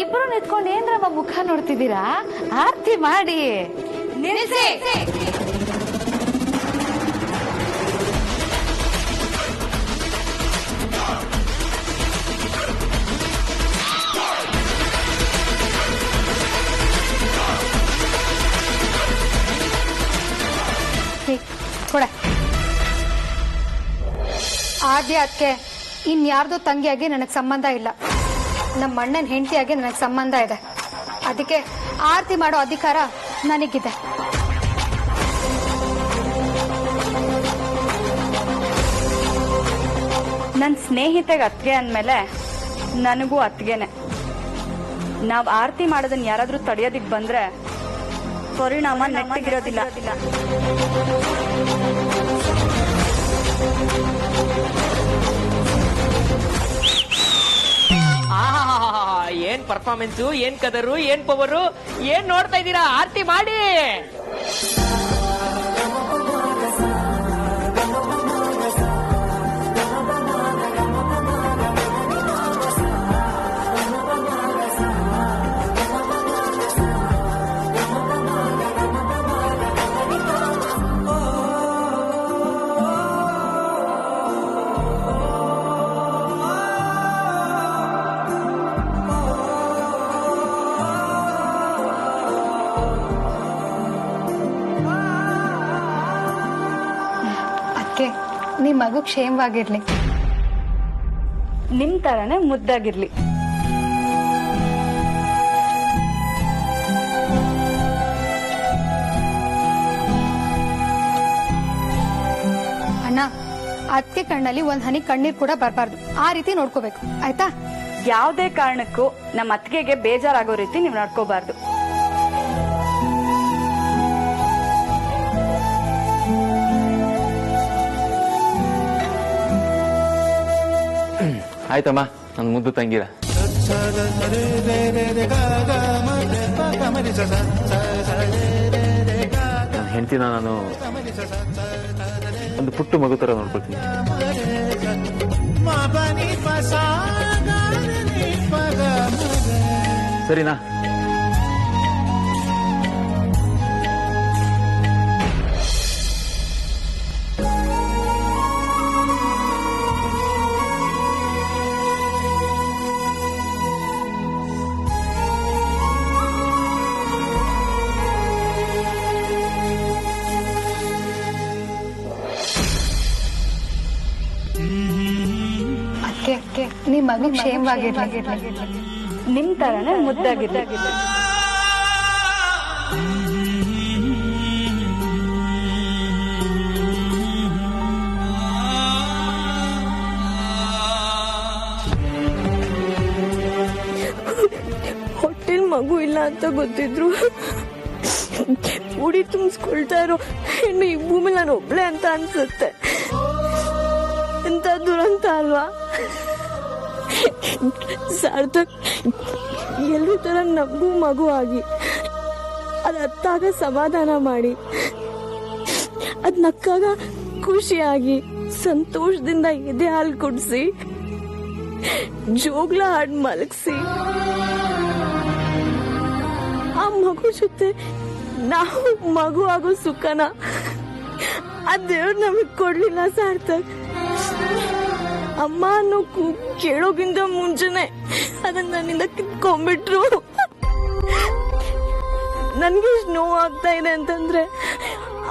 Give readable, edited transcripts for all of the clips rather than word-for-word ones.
ಇಬ್ರು ನಿಂತ್ಕೊಂಡು ಏನ್ರಮ್ಮ ಮುಖ ನೋಡ್ತಿದ್ದೀರಾ? ಆರತಿ ಮಾಡಿ. ಕೊಡೆ. ಆದ್ಯ ಅದಕ್ಕೆ ಇನ್ಯಾರ್ದು ತಂಗಿಯಾಗಿ ನನಗೆ ಸಂಬಂಧ ಇಲ್ಲ. ನಮ್ಮ ಅಣ್ಣನ ಹೆಂಡತಿಯಾಗಿ ನನಗೆ ಸಂಬಂಧ ಇದೆ. ಅದಕ್ಕೆ ಆರತಿ ಮಾಡೋ ಅಧಿಕಾರ ನನಗಿದೆ. ನನ್ನ ಸ್ನೇಹಿತೆಗೆ ಅತ್ತಿಗೆ ಅಂದಮೇಲೆ ನನಗೂ ಅತ್ತಿಗೆನೆ. ನಾವು ಆರತಿ ಮಾಡೋದನ್ನ ಯಾರಾದ್ರೂ ತಡೆಯೋದಿಕ್ ಬಂದ್ರೆ ಪರಿಣಾಮ ನೆಟ್ಟಗಿರೋದಿಲ್ಲ. ಏನ್ ಪರ್ಫಾರ್ಮೆನ್ಸು, ಏನ್ ಕದರು, ಏನ್ ಪವರು, ಏನ್ ನೋಡ್ತಾ ಇದ್ದೀರಾ? ಆರತಿ ಮಾಡಿ. ನಿಮ್ ಮಗು ಕ್ಷೇಮವಾಗಿರ್ಲಿ. ನಿಮ್ ತರನೇ ಮುದ್ದಾಗಿರ್ಲಿ. ಅಣ್ಣ, ಅದಕ್ಕೆ ಕಣ್ಣಲ್ಲಿ ಒಂದ್ ಹನಿ ಕಣ್ಣೀರ್ ಕೂಡ ಬರಬಾರ್ದು. ಆ ರೀತಿ ನೋಡ್ಕೋಬೇಕು, ಆಯ್ತಾ? ಯಾವುದೇ ಕಾರಣಕ್ಕೂ ನಮ್ಮ ಅತ್ತಿಗೆಗೆ ಬೇಜಾರಾಗೋ ರೀತಿ ನೀವು ನಡ್ಕೋಬಾರ್ದು. ಆಯ್ತಮ್ಮ, ನನ್ನ ಮುದ್ದು ತಂಗಿರ. ನನ್ನ ಹೆಂಡತಿನ ನಾನು ಒಂದು ಪುಟ್ಟ ಮಗು ತರ ನೋಡ್ಕೊಳ್ತೀನಿ. ಸರಿನಾ? ನಿಮ್ ಮಗು ಕ್ಷೇಮವಾಗಿರ್ಲಿ. ನಿಮ್ ತರನೇ ಮುದ್ದಾಗಿರ್ಲಿ. ಹೊಟ್ಟೆಲ್ ಮಗು ಇಲ್ಲ ಅಂತ ಗೊತ್ತಿದ್ರು ಉಡಿ ತುಂಬಿಸ್ಕೊಳ್ತಾ ಇರೋ ಹೆಣ್ಣು ಈ ಭೂಮಿ ನಾನು ಒಬ್ಳೆ ಅಂತ ಅನ್ಸುತ್ತೆ. ಎಂತ ದುರಂತ ಅಲ್ವಾ? ಸಾರ್ಥಕ್ ಎಲ್ಲರೂ ತರ ನಮಗೂ ಮಗು ಆಗಿ ಅದ್ ಅತ್ತಾಗ ಸಮಾಧಾನ ಮಾಡಿ, ಅದ್ ನಕ್ಕಾಗ ಖುಷಿಯಾಗಿ ಸಂತೋಷದಿಂದ ಎದೆ ಹಾಲು ಕುಡಿಸಿ ಜೋಗ್ಲ ಹಾಡ್ ಮಲಗಿಸಿ ಆ ಮಗು ಜೊತೆ ನಾವು ಮಗು ಆಗೋ ಸುಖನ ಆ ದೇವ್ರು ನಮಗ್ ಕೊಡ್ಲಿಲ್ಲ ಸಾರ್ಥಕ್. ಅಮ್ಮ ಅನ್ನೋ ಕೂಗು ಕೇಳೋಗಿಂತ ಮುಂಚೆನೆ ಅದನ್ನ ನನ್ನಿಂದ ಕಿತ್ಕೊಂಡ್ಬಿಟ್ರು. ನನ್ಗೆ ಎಷ್ಟು ನೋವಾಗ್ತಾ ಇದೆ ಅಂತಂದ್ರೆ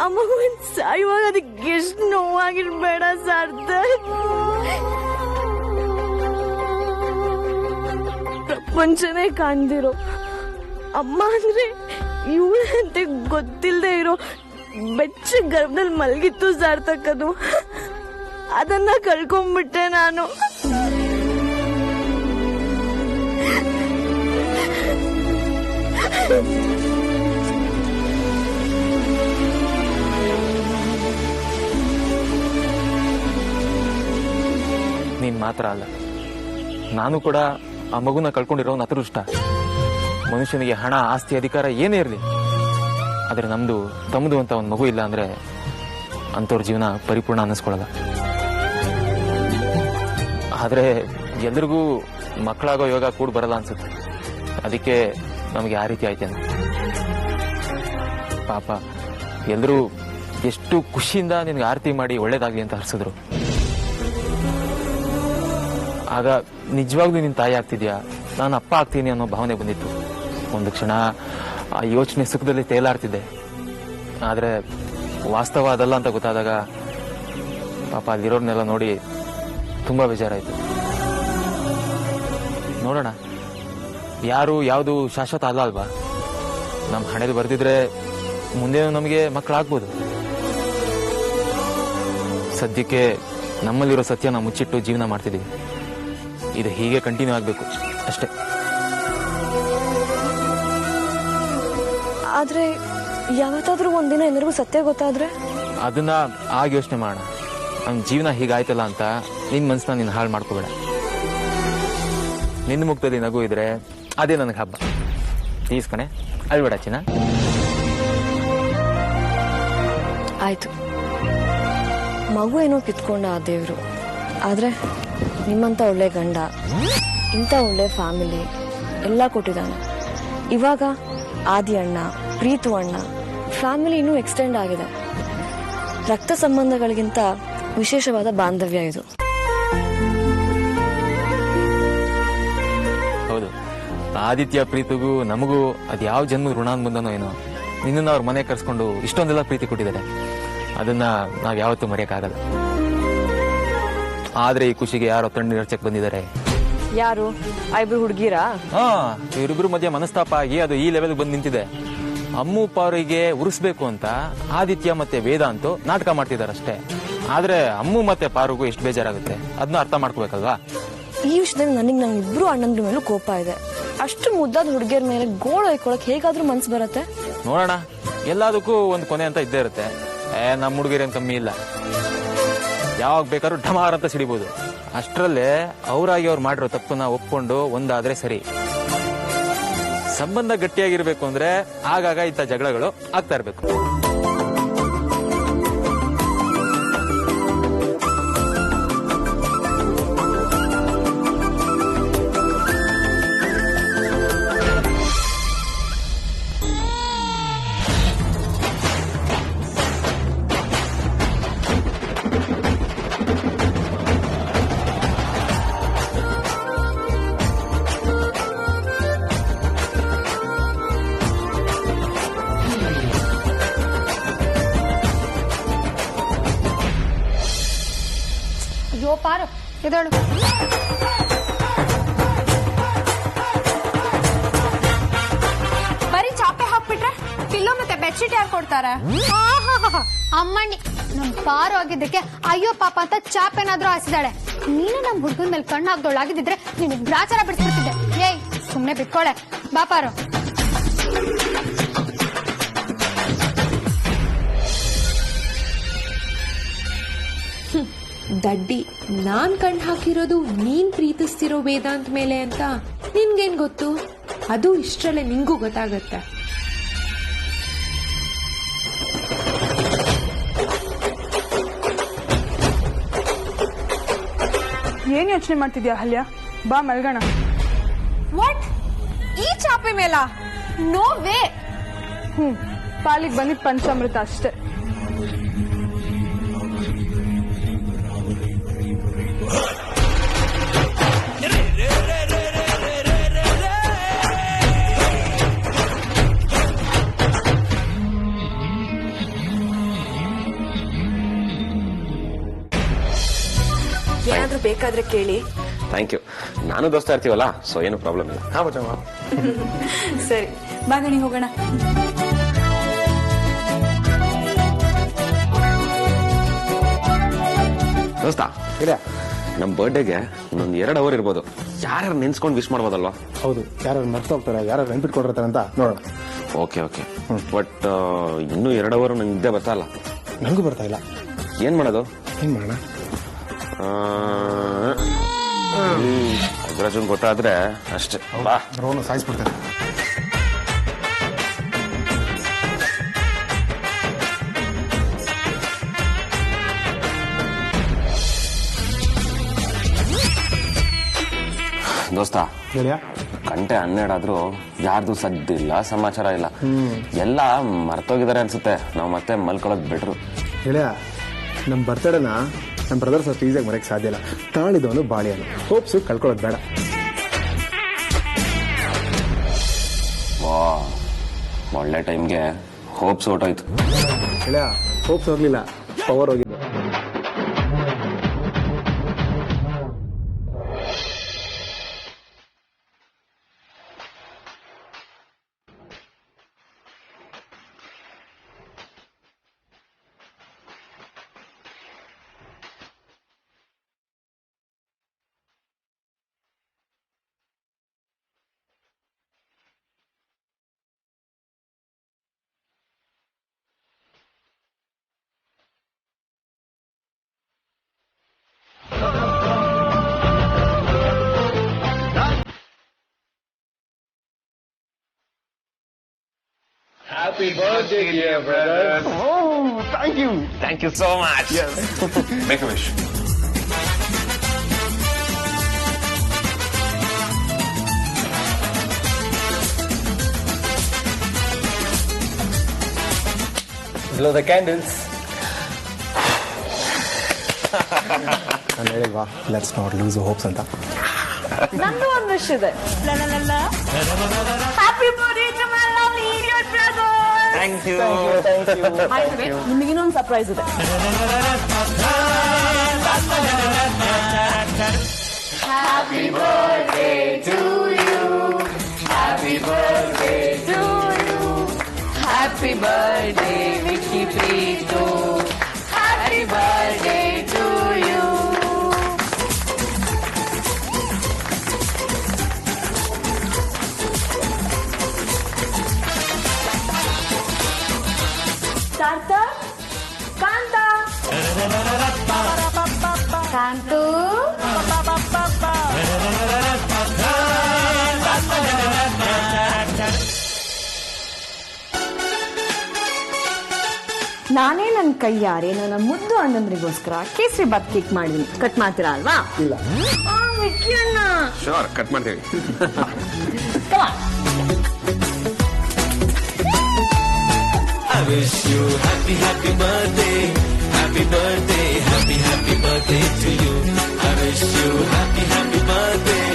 ಆ ಮಗುವಿನ ಸಾಯುವಾಗ ಅದಕ್ಕೆ ಎಷ್ಟು ನೋವಾಗಿರ್ಬೇಡ ಸಾರ್ಥಕ್. ಪ್ರಪಂಚನೇ ಕಾಣ್ದಿರೋ ಅಮ್ಮ ಅಂದ್ರೆ ಇವಳೆ ಅಂತ ಗೊತ್ತಿಲ್ಲದೆ ಇರೋ ಬೆಚ್ಚ ಗರ್ಭದಲ್ಲಿ ಮಲಗಿತ್ತು ಸಾರ್ಥಕ್. ಅದು ಅದನ್ನ ಕಳ್ಕೊಂಡ್ಬಿಟ್ಟೆ ನಾನು. ನೀನ್ ಮಾತ್ರ ಅಲ್ಲ, ನಾನು ಕೂಡ ಆ ಮಗುನ ಕಳ್ಕೊಂಡಿರೋ ಅದೃಷ್ಟ. ಮನುಷ್ಯನಿಗೆ ಹಣ, ಆಸ್ತಿ, ಅಧಿಕಾರ ಏನೇ ಇರಲಿ, ಆದ್ರೆ ನಮ್ದು ತಮ್ಮದು ಅಂತ ಒಂದು ಮಗು ಇಲ್ಲ ಅಂದ್ರೆ ಅಂತವ್ರ ಜೀವನ ಪರಿಪೂರ್ಣ ಅನ್ನಿಸ್ಕೊಳ್ಳಲ್ಲ. ಆದ್ರೆ ಎಲ್ರಿಗೂ ಮಕ್ಕಳಾಗೋ ಯೋಗ ಕೂಡ ಬರಲ್ಲ ಅನ್ಸುತ್ತೆ. ಅದಕ್ಕೆ ನಮಗೆ ಆ ರೀತಿ ಆಯ್ತೇನೆ. ಪಾಪ ಎಲ್ಲರೂ ಎಷ್ಟು ಖುಷಿಯಿಂದ ನಿನ್ಗೆ ಆರತಿ ಮಾಡಿ ಒಳ್ಳೇದಾಗ್ಲಿ ಅಂತ ಹರಿಸಿದ್ರು. ಆಗ ನಿಜವಾಗ್ಲೂ ನಿನ್ ತಾಯಿ ಆಗ್ತಿದ್ಯಾ, ನಾನು ಅಪ್ಪ ಆಗ್ತೀನಿ ಅನ್ನೋ ಭಾವನೆ ಬಂದಿತ್ತು. ಒಂದು ಕ್ಷಣ ಆ ಯೋಚನೆ ಸುಖದಲ್ಲಿ ತೇಲಾಡ್ತಿದ್ದೆ. ಆದ್ರೆ ವಾಸ್ತವ ಅದಲ್ಲ ಅಂತ ಗೊತ್ತಾದಾಗ ಪಾಪ ಅಲ್ಲಿರೋರ್ನೆಲ್ಲ ನೋಡಿ ತುಂಬಾ ಬೇಜಾರಾಯ್ತು. ನೋಡೋಣ, ಯಾರು ಯಾವುದು ಶಾಶ್ವತ ಅಲ್ಲ ಅಲ್ವಾ. ನಮ್ಮ ಹಣೆಯಲ್ಲಿ ಬರ್ದಿದ್ರೆ ಮುಂದೆ ನಮಗೆ ಮಕ್ಕಳಾಗ್ಬೋದು. ಸದ್ಯಕ್ಕೆ ನಮ್ಮಲ್ಲಿರೋ ಸತ್ಯನ ಮುಚ್ಚಿಟ್ಟು ಜೀವನ ಮಾಡ್ತಿದ್ದೀವಿ. ಇದು ಹೀಗೆ ಕಂಟಿನ್ಯೂ ಆಗಬೇಕು ಅಷ್ಟೇ. ಆದ್ರೆ ಯಾವತ್ತಾದ್ರೂ ಒಂದಿನ ಎಲ್ಲರಿಗೂ ಸತ್ಯ ಗೊತ್ತಾದ್ರೆ ಅದನ್ನ ಆಗ ಯೋಚನೆ ಮಾಡೋಣ. ನಮ್ಮ ಜೀವನ ಹೀಗಾಯ್ತಲ್ಲ ಅಂತ ನಿನ್ ಮನ್ಸನ್ನ ನೀನು ಹಾಳು ಮಾಡ್ಕೋಬೇಡ. ನಿನ್ನ ಮುಖದಲ್ಲಿ ನಗು ಇದ್ರೆ ಅದೇ ನನಗೆ ಹಬ್ಬ. ಪ್ಲೀಸ್ ಕಣೆ, ಅಳ್ಬೇಡ ಚಿನ್ನ. ಆಯ್ತು, ಮಗು ಏನೋ ಕಿತ್ಕೊಂಡ ಆ ದೇವ್ರು. ಆದ್ರೆ ನಿಮ್ಮಂತ ಒಳ್ಳೆ ಗಂಡ, ಇಂಥ ಒಳ್ಳೆ ಫ್ಯಾಮಿಲಿ ಎಲ್ಲ ಕೊಟ್ಟಿದ್ದಾನೆ. ಇವಾಗ ಆದಿ ಅಣ್ಣ, ಪ್ರೀತು ಅಣ್ಣ, ಫ್ಯಾಮಿಲಿ ಇನ್ನೂ ಎಕ್ಸ್ಟೆಂಡ್ ಆಗಿದೆ. ರಕ್ತ ಸಂಬಂಧಗಳಿಗಿಂತ ವಿಶೇಷವಾದ ಬಾಂಧವ್ಯ ಇದು. ಹೌದು, ಆದಿತ್ಯ ಪ್ರೀತಿಗೂ ನಮಗೂ ಅದ್ಯಾವ ಜನ್ಮದ ಋಣಾನ್ಬಂಧನೋ ಏನೋ. ನಿನ್ನ ಅವ್ರ ಮನೆ ಕರ್ಸ್ಕೊಂಡು ಇಷ್ಟೊಂದೆಲ್ಲ ಪ್ರೀತಿ ಕೊಟ್ಟಿದ್ದಾರೆ. ಅದನ್ನ ನಾವ್ ಯಾವತ್ತೂ ಮರೆಯಕ್ಕಾಗಲ್ಲ. ಆದ್ರೆ ಈ ಖುಷಿಗೆ ಯಾರೋ ತಣ್ಣೀರು ಹರ್ಚಕ್ ಬಂದಿದ್ದಾರೆ. ಯಾರು? ಐಬ್ರು ಹುಡುಗಿರಾ? ಇವರಿಬ್ರು ಮಧ್ಯೆ ಮನಸ್ತಾಪ ಆಗಿ ಅದು ಈ ಲೆವೆಲ್ ಬಂದು ನಿಂತಿದೆ. ಅಮ್ಮು ಪಾರಿಗೆ ಉರಿಸ್ಬೇಕು ಅಂತ ಆದಿತ್ಯ ಮತ್ತೆ ವೇದಾಂತು ನಾಟಕ ಮಾಡ್ತಿದ್ದಾರೆ ಅಷ್ಟೇ. ಆದ್ರೆ ಅಮ್ಮು ಮತ್ತೆ ಪಾರುಗೂ ಎಷ್ಟು ಬೇಜಾರಾಗುತ್ತೆ ಅದನ್ನ ಅರ್ಥ ಮಾಡ್ಕೋಬೇಕಲ್ವಾ. ಈ ವಿಷಯದಲ್ಲಿ ನನ್ನ ಇಬ್ರು ಅಣ್ಣಂದ್ರ ಮೇಲೂ ಕೋಪ ಇದೆ. ಅಷ್ಟು ಮುದ್ದಾದ ಹುಡುಗಿಯರ ಮೇಲೆ ಗೋಳು ಹೊಯ್ಕೊಳಕ್ ಹೇಗಾದ್ರೂ ಮನ್ಸು ಬರುತ್ತೆ? ನೋಡೋಣ, ಎಲ್ಲದಕ್ಕೂ ಒಂದು ಕೊನೆ ಅಂತ ಇದ್ದೇ ಇರುತ್ತೆ. ನಮ್ಮ ಹುಡುಗಿರೇನ್ ಕಮ್ಮಿ ಇಲ್ಲ. ಯಾವಾಗ ಬೇಕಾದ್ರೂ ಢಮಾರ್ ಅಂತ ಸಿಡಿಬಹುದು. ಅಷ್ಟರಲ್ಲೇ ಅವರಾಗಿ ಅವ್ರು ಮಾಡಿರೋ ತಪ್ಪನ್ನ ಒಪ್ಕೊಂಡು ಒಂದಾದ್ರೆ ಸರಿ. ಸಂಬಂಧ ಗಟ್ಟಿಯಾಗಿರ್ಬೇಕು ಅಂದ್ರೆ ಆಗಾಗ ಇಂಥ ಜಗಳಗಳು ಆಗ್ತಾ ಇರ್ಬೇಕು. ಅಯ್ಯೋ ಪಾರು, ಇದಳು ಬರೀ ಚಾಪೆ ಹಾಕ್ಬಿಟ್ರೆ ಪಿಲ್ಲೋ ಮತ್ತೆ ಬೆಡ್ಶೀಟ್ ಯಾರು ಕೊಡ್ತಾರೆ? ಅಮ್ಮಣ್ಣಿ ನಮ್ ಪಾರು ಆಗಿದ್ದಕ್ಕೆ ಅಯ್ಯೋ ಪಾಪ ಅಂತ ಚಾಪೇನಾದ್ರೂ ಹಾಸಿದಾಳೆ. ನೀನು ನಮ್ ಹುಡುಗನ ಮೇಲೆ ಕಣ್ಣಾಗ್ದೊಳಾಗಿದ್ರೆ ನೀನು ಗ್ರಾಚಾರ ಬಿಡಿಸ್ಬಿಡ್ತಿದ್ದೆ. ಏಯ್ ಸುಮ್ನೆ ಬಿಟ್ಕೊಳೆ, ಬಾ ಪಾರು. ದಡ್ಡಿ, ನಾನ್ ಕಣ್ ಹಾಕಿರೋದು ನೀನ್ ಪ್ರೀತಿಸ್ತಿರೋ ವೇದಾಂತ್ ಮೇಲೆ ಅಂತ ನಿನ್ಗೇನ್ ಗೊತ್ತು? ಅದು ಇಷ್ಟರಲ್ಲೇ ನಿಂಗೂ ಗೊತ್ತಾಗತ್ತೆ. ಏನ್ ಯೋಚನೆ ಮಾಡ್ತಿದ್ಯಾ ಅಹಲ್ಯ? ಬಾ ಮಲ್ಗೋಣ. ವಾಟ್? ಈ ಚಾಪೆ ಮೇಲ? No way. ಪಾಲಿಗೆ ಬಂದಿದ್ ಪಂಚಾಮೃತ ಅಷ್ಟೇ. ಏನಾದ್ರೂ ಬೇಕಾದ್ರೆ ಕೇಳಿ. Thank you. ನಾನು ದೋಸ್ತಾ ಇರ್ತೀವಲ್ಲ, ಸೊ ಏನು ಪ್ರಾಬ್ಲಮ್ ಇಲ್ಲ. ಸರಿ, ಬಾ ಗಣಿ ಹೋಗೋಣ. ದೋಸ್ತ, ನಮ್ ಬರ್ಡೇಗೆ ಇನ್ನೊಂದು 2 ಅವರ್ ಇರ್ಬೋದು. ಯಾರ್ಯಾರು ನೆನ್ಸ್ಕೊಂಡು ವಿಶ್ ಮಾಡ್ಬೋದಲ್ವಾ? ಹೌದು, ಯಾರು ಮರ್ತು ಹೋಗ್ತಾರೆ, ಯಾರು ನೆನ್ಪಿಟ್ಕೊಂಡಿರ್ತಾರೆ ಅಂತ ನೋಡೋಣ. Okay okay. ಬಟ್ ಇನ್ನೂ 2 ಅವರ್ ನಂಗೆ ನಿದ್ದೆ ಬರ್ತಾ ಇಲ್ಲ. ನಂಗೂ ಬರ್ತಾ ಇಲ್ಲ. ಏನ್ ಮಾಡೋದು? ಏನ್ ಮಾಡೋಣ? ಅಗ್ರಜನ್ ಗೊತ್ತಾದ್ರೆ ಅಷ್ಟೇ. ಬಾ, ರೋನ ಸಾಯಿಸ್ಬಿಡ್ತೇನೆ. ದೋಸ್ತ, ಹೇಳಿಯಾ? ಗಂಟೆ 12 ಆದ್ರೂ ಯಾರ್ದು ಸದ್ದಿಲ್ಲ, ಸಮಾಚಾರ ಇಲ್ಲ. ಎಲ್ಲ ಮರ್ತೋಗಿದ್ದಾರೆ ಅನ್ಸುತ್ತೆ. ನಾವು ಮತ್ತೆ ಮಲ್ಕೊಳ್ಳೋದು ಬೆಟ್ರು. ಗೆಳೆಯ, ನಮ್ಮ ಬರ್ತಡೇನ ನಮ್ಮ ಬ್ರದರ್ಸ್ ಅಷ್ಟು ಈಸಿಯಾಗಿ ಮರೆಯಕ್ಕೆ ಸಾಧ್ಯ ಇಲ್ಲ. ತಾಳಿದವನು ಬಾಳಿಯನು. ಹೋಪ್ಸು ಕಳ್ಕೊಳ್ಳೋದು ಬೇಡ. ವಾ, ಒಳ್ಳೆ ಟೈಮ್ಗೆ ಹೋಪ್ಸ್ ಹೊರ್ಟೋಯ್ತು. ಗೆಳೆಯ, ಹೋಪ್ಸ್ ಹೋಗ್ಲಿಲ್ಲ, ಪವರ್ ಹೋಗಿದ್ದು. Happy birthday, dear brother. Oh, thank you. Thank you so much. Yes. Make a wish. Blow the candles. ನಾನು ಹೇಳಿಲ್ವಾ, ಲೆಟ್ಸ್ ನಾಟ್ ಲೂಸ್ ಹೋಪ್ಸ್ ಅಂತ. ನಂದು ಒಂದು ವಿಶ್ ಇದೆ. Happy birthday to my lovely idiot brother. Thank you. ನಿಮಗೆ ಇನ್ನೊಂದು surprise ಇದೆ. Happy birthday to you. Happy birthday to you. Happy birthday Vicky Preetu. Happy birthday to you. Kantha, Kanthu, ನಾನೇ ನನ್ನ ಕೈಯಾರೆ ನನ್ನ ಮುದ್ದು ಅಣ್ಣಂದ್ರಿಗೋಸ್ಕರ ಕೇಸರಿ ಬಾತ್ ಕೇಕ್ ಮಾಡಿದೀನಿ. ಕಟ್ ಮಾಡ್ತೀರಾ ಅಲ್ವಾ? ಇಲ್ಲ. ವಿಕ್ಕಿ ಅಣ್ಣ, Sure, ಕಟ್ ಮಾಡ್ತೀವಿ. come on. I wish you happy, happy birthday. Happy birthday, happy, happy birthday to you. I wish you happy, happy birthday.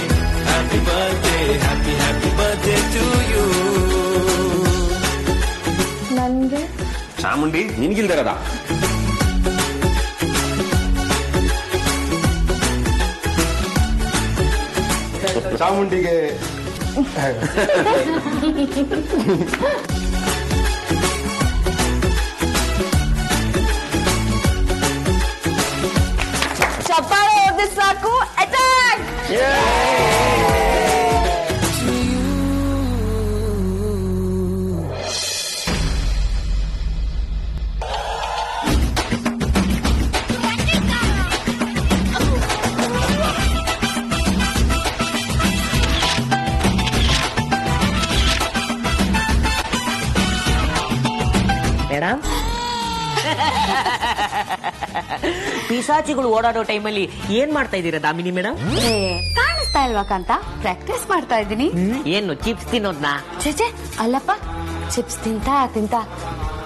Happy birthday, happy, happy birthday to you. ನನ್ಗೆ ಚಾಮುಂಡಿ ನಿನ್ಗಿಲ್ದಿರದ. ಚಾಮುಂಡಿಗೆ ಚಪ್ಪಾಳೆ ಹೊಡೆದ್ರೆ ಸಾಕು, attack. Madam, ಪಿಸಾಚಿಗಳು ಓಡಾಡೋ ಟೈಮಲ್ಲಿ ಏನ್ ಮಾಡ್ತಾ ಇದ್ದೀರಾ ದಾಮಿನಿ ಮೇಡಮ್? ಕಾಣಿಸ್ತಾ ಇಲ್ವಾ ಕಾಂತ? ಪ್ರಾಕ್ಟೀಸ್ ಮಾಡ್ತಾ ಇದ್ದೀನಿ. ಏನು ಚಿಪ್ಸ್ ತಿನ್ನೋದ್ನಾ? ಚೇಚೆ ಅಲ್ಲಪ್ಪ, ಚಿಪ್ಸ್ ತಿಂತ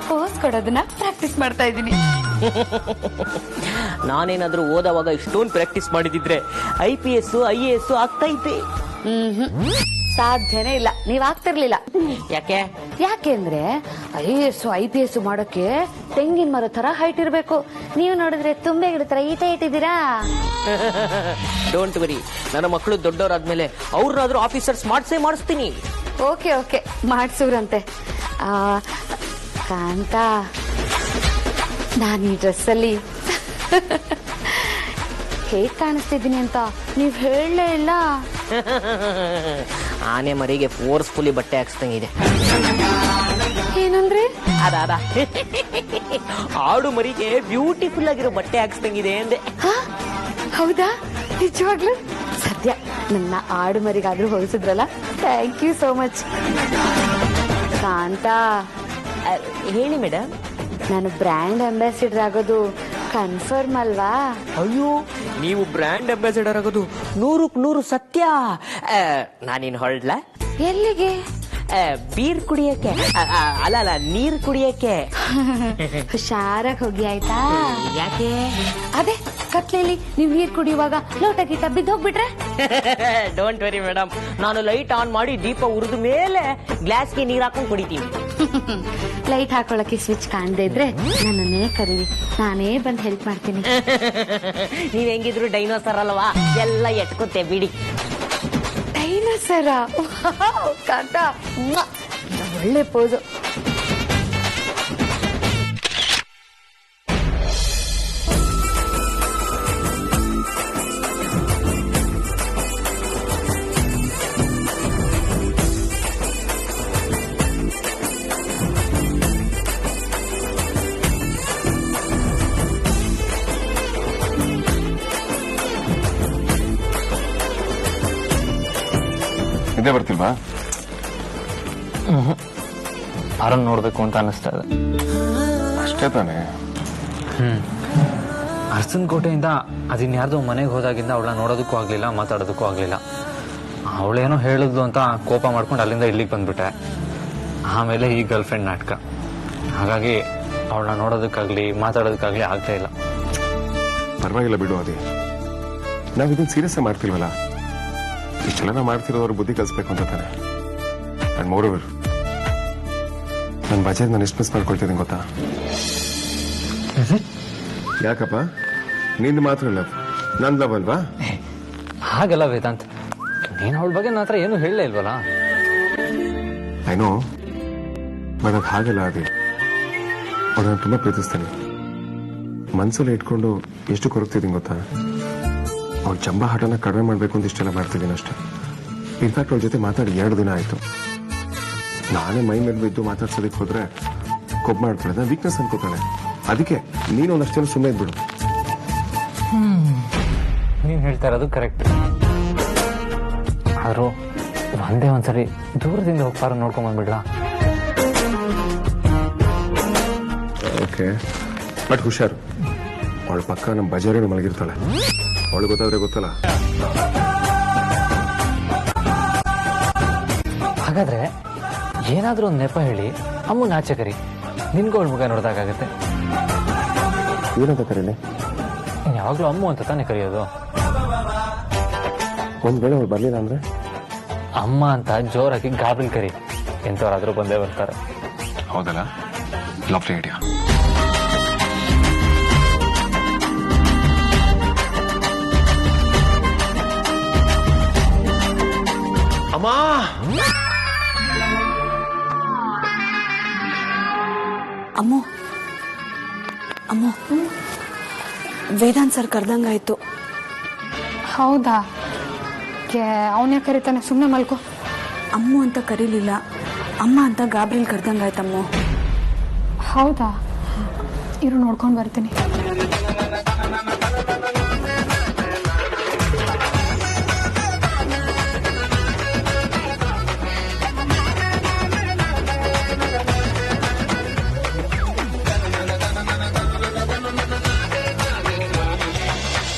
ಪೋಸ್ ಕೊಡೋದನ್ನ ಪ್ರಾಕ್ಟೀಸ್ ಮಾಡ್ತಾ ಇದ್ದೀನಿ. ನಾನೇನಾದ್ರೂ ಓದವಾಗ ಇಷ್ಟೊಂದು ಪ್ರಾಕ್ಟೀಸ್ ಮಾಡಿದಿದ್ರೆ IPS IAS ಆಗ್ತಾ ಇದ್ದೆ. ಸಾಧ್ಯನೇ ಇಲ್ಲ, ನೀವ್ ಆಗ್ತಿರ್ಲಿಲ್ಲ. ಯಾಕೆ? ಯಾಕೆಂದ್ರೆ IAS IPS ಮಾಡೋಕೆ ತೆಂಗಿನ ಮರ ತರ ಹೈಟ್ ಇರ್ಬೇಕು. ನೀವು ನೋಡಿದ್ರೆ ತುಂಬೆ ಗಿಡ ತರ ಈಟ ಇಟ್ಟಿದ್ದೀರಾ. ಡೋಂಟ್ ವರಿ, ನನ್ನ ಮಕ್ಕಳು ದೊಡ್ಡವರಾದ್ಮೇಲೆ ಅವ್ರನ್ನಾದ್ರೂ ಆಫೀಸರ್ಸ್ ಮಾಡಿಸ್ತೀನಿ. ಓಕೆ ಓಕೆ, ಮಾಡ್ಸೂರಂತೆ. ಕಾಂತ, ನಾನು ಈ ಡ್ರೆಸ್ಸಲ್ಲಿ ಹೇಗ್ ಕಾಣಿಸ್ತಿದ್ದೀನಿ ಅಂತ ನೀವ್ ಹೇಳಲೇ ಇಲ್ಲ. ಆನೆ ಮರಿಗೆ ಫೋರ್ಸ್ಫುಲಿ ಬಟ್ಟೆ ಹಾಕ್ಸ್ದಂಗಿದೆ. ಏನಂದ್ರೆ? ಅದ ಆಡು ಮರಿಗೆ ಬ್ಯೂಟಿಫುಲ್ ಆಗಿರೋ ಬಟ್ಟೆ ಹಾಕ್ಸ್ದಂಗಿದೆ ಅಂದೆ. ಹೌದಾ? ನಿಜವಾಗ್ಲು? ಸದ್ಯ ನನ್ನ ಆಡು ಮರಿಗಾದ್ರೂ ಹೋಲಿಸಿದ್ರಲ್ಲ, ಥ್ಯಾಂಕ್ ಯು ಸೋ ಮಚ್. ಕಾಂತ, ಹೇಳಿ ಮೇಡಮ್. ನಾನು ಬ್ರ್ಯಾಂಡ್ ಅಂಬಾಸಿಡರ್ ಆಗೋದು ಕನ್ಫರ್ಮ್ ಅಲ್ವಾ? ಅಯ್ಯೋ, ನೀವು ಬ್ರ್ಯಾಂಡ್ ಅಂಬಾಸಿಡರ್ ಆಗೋದು 100% ಸತ್ಯ. ನಾನಿನ್ ಹೊರಡ್ಲ? ಎಲ್ಲಿಗೆ? ಬೀರ್ ಕುಡಿಯಕ್ಕೆ ಅಲ್ಲ ನೀರ್ ಕುಡಿಯಕ್ಕೆ. ಹುಷಾರಾಗಿ ಹೋಗಿ ಆಯ್ತಾ? ಯಾಕೆ? ಅದೇ ಕತ್ಲೆಯಲ್ಲಿ ನೀವ್ ನೀರ್ ಕುಡಿಯುವಾಗ ಲೋಟ ಗಿಟ ಬಿದ್ದು ಹೋಗ್ಬಿಟ್ರೆ? ಡೋಂಟ್ ವೆರಿ ಮೇಡಮ್, ನಾನು ಲೈಟ್ ಆನ್ ಮಾಡಿ ದೀಪ ಉರಿದ ಮೇಲೆ ಗ್ಲಾಸ್ಗೆ ನೀರ್ ಹಾಕೊಂಡು ಕುಡಿತೀನಿ. ಲೈಟ್ ಹಾಕೊಳಕ್ಕೆ ಸ್ವಿಚ್ ಕಾಣದೇ ಇದ್ರೆ ನನ್ನನ್ನೇ ಕರೀರಿ, ನಾನೇ ಬಂದು ಹೆಲ್ಪ್ ಮಾಡ್ತೀನಿ. ನೀವ್ ಹೆಂಗಿದ್ರು ಡೈನೋಸರ್ ಅಲ್ವಾ, ಎಲ್ಲ ಎಟ್ಕೊತೆ ಬಿಡಿ. ಡೈನೋಸರ ಕಾಕ, ಒಳ್ಳೆ ಪೋಸು. ಇದೇ ಬರ್ತಿಲ್ವಾ? ಆರನ್ ನೋಡ್ಬೇಕು ಅಂತ ಅನಿಸ್ತಾ ಇದೆ. ಅಷ್ಟೇ ತಾನೇ? ಅರ್ಸನ್ ಕೋಟೆಯಿಂದ ಅದಿನ್ಯಾರ್ದೋ ಮನೆಗೆ ಹೋದಾಗಿಂದ ಅವಳನ್ನ ನೋಡೋದಕ್ಕೂ ಆಗ್ಲಿಲ್ಲ, ಮಾತಾಡೋದಕ್ಕೂ ಆಗ್ಲಿಲ್ಲ. ಅವಳೇನೋ ಹೇಳಿದ್ಲು ಅಂತ ಕೋಪ ಮಾಡ್ಕೊಂಡು ಅಲ್ಲಿಂದ ಇಲ್ಲಿಗೆ ಬಂದ್ಬಿಟ್ಟೆ. ಆಮೇಲೆ ಈ ಗರ್ಲ್ ಫ್ರೆಂಡ್ ನಾಟಕ. ಹಾಗಾಗಿ ಅವಳನ್ನ ನೋಡೋದಕ್ಕಾಗ್ಲಿ ಮಾತಾಡೋದಕ್ಕಾಗ್ಲಿ ಆಗ್ತಾ ಇಲ್ಲ. ಪರವಾಗಿಲ್ಲ ಬಿಡು ಅದೇ, ನಾವ್ ಇದನ್ನ ಸೀರಿಯಸ್ ಮಾಡ್ತಿಲ್ವಲ್ಲ. ಇಷ್ಟೆಲ್ಲ ನಾವು ಮಾಡ್ತಿರೋರು ಬುದ್ಧಿ ಕಲಿಸ್ಬೇಕು ಅಂತ ತಾನೆ. ಅಂಡ್ ಮೋರ್ ಓವರ್ ನನ್ನ ಬಜೆಟ್ ನಾನು ಎಷ್ಟು ಮಿಸ್ ಮಾಡ್ಕೊಳ್ತಿದ್ದೀನಿ ಗೊತ್ತಾ? ಯಾಕಪ್ಪ? ನಿಂದು ಮಾತ್ರ ಲವ್, ನನ್ ಲವ್ ಅಲ್ವಾ? ಹಾಗಲ್ಲ ವೇದಾಂತ್, ನೀನು ಅವಳ ಬಗ್ಗೆ ನನ್ನ ಹತ್ರ ಏನು ಹೇಳಲೇ ಇಲ್ವಲ್ಲ. ಏನೋ ಬಟ್ ಅದು ಹಾಗಲ್ಲ ಅದೇ. ಅವಳು ನಾನು ತುಂಬಾ ಪ್ರೀತಿಸ್ತೇನೆ. ಮನ್ಸಲ್ಲಿ ಇಟ್ಕೊಂಡು ಎಷ್ಟು ಕೊರಗ್ತಿದ್ದೀನಿ ಗೊತ್ತಾ? ಅವ್ಳ ಜಂಬ ಹಠನ ಕಡಿಮೆ ಮಾಡ್ಬೇಕು ಅಂತ ಇಷ್ಟೆಲ್ಲ ಮಾಡ್ತಿದ್ದೀನಿ ಅಷ್ಟೇ. ಇನ್ಫ್ಯಾಕ್ಟ್ ಅವಳ ಜೊತೆ ಮಾತಾಡಿ 2 ದಿನ ಆಯ್ತು. ನಾನೇ ಮೈ ಮೇಲೆ ಬಿದ್ದು ಮಾತಾಡ್ಸೋದಕ್ಕೆ ಹೋದ್ರೆ ಕೊಬ್ಬು ಮಾಡ್ತಾಳೆ, ನಾನು ವೀಕ್ನೆಸ್ ಅನ್ಕೋತಾಳೆ. ಅದಕ್ಕೆ ನೀನು ಒಂದಷ್ಟೆಲ್ಲ ಸುಮ್ಮನೆ ಇದ್ಬಿಡು. ನೀನ್ ಹೇಳ್ತಾ ಇರೋದು ಕರೆಕ್ಟ್. ಆದ್ರೂ ಒಂದೇ ಒಂದ್ಸರಿ ದೂರದಿಂದ ಹೋಗ್ತಾರ ನೋಡ್ಕೊಂಡ್ ಬಂದ್ಬಿಡ್ಲಾ? ಓಕೆ, ಬಟ್ ಹುಷಾರು. ಅವಳ ಪಕ್ಕ ನಮ್ಮ ಬಜಾರೇನು ಮಲಗಿರ್ತಾಳೆ. ಅವಳು ಗೊತ್ತಾದ್ರೆ ಗೊತ್ತಲ್ಲ. ಹಾಗಾದ್ರೆ ಏನಾದ್ರೂ ಒಂದು ನೆಪ ಹೇಳಿ ಅಮ್ಮನ ಆಚೆ ಕರಿ, ನಿನ್ಗೂ ಅವಳ ಮುಖ ನೋಡ್ದಾಗತ್ತೆ. ಏನಂತ ಕರೀಲಿ? ನೀನ್ ಯಾವಾಗ್ಲೂ ಅಮ್ಮ ಅಂತ ತಾನೇ ಕರೆಯೋದು. ಒಂದ್ ವೇಳೆ ಅವ್ಳು ಬರ್ಲಿಲ್ಲ ಅಂದ್ರೆ ಅಮ್ಮ ಅಂತ ಜೋರಾಗಿ ಗಾಬರಿ ಕರಿ, ಎಂತವರಾದ್ರೂ ಬಂದೇ ಬರ್ತಾರೆ. ಹೌದಲ್ಲ? Lovely idea. ಅಮ್ಮ, ಅಮ್ಮೋ ಅಮ್ಮೋ, ವೇದಾಂತ್ ಸರ್ ಕರ್ದಂಗಾಯ್ತು. ಹೌದಾ? ಅವನೇ ಕರೀತಾನೆ, ಸುಮ್ಮನೆ ಮಲ್ಕೋ. ಅಮ್ಮು ಅಂತ ಕರೀಲಿಲ್ಲ, ಅಮ್ಮ ಅಂತ ಗಾಬ್ರಿಲ್ ಕರ್ದಂಗಾಯ್ತಮ್ಮೋ. ಹೌದಾ? ಇರು ನೋಡ್ಕೊಂಡು ಬರ್ತೀನಿ.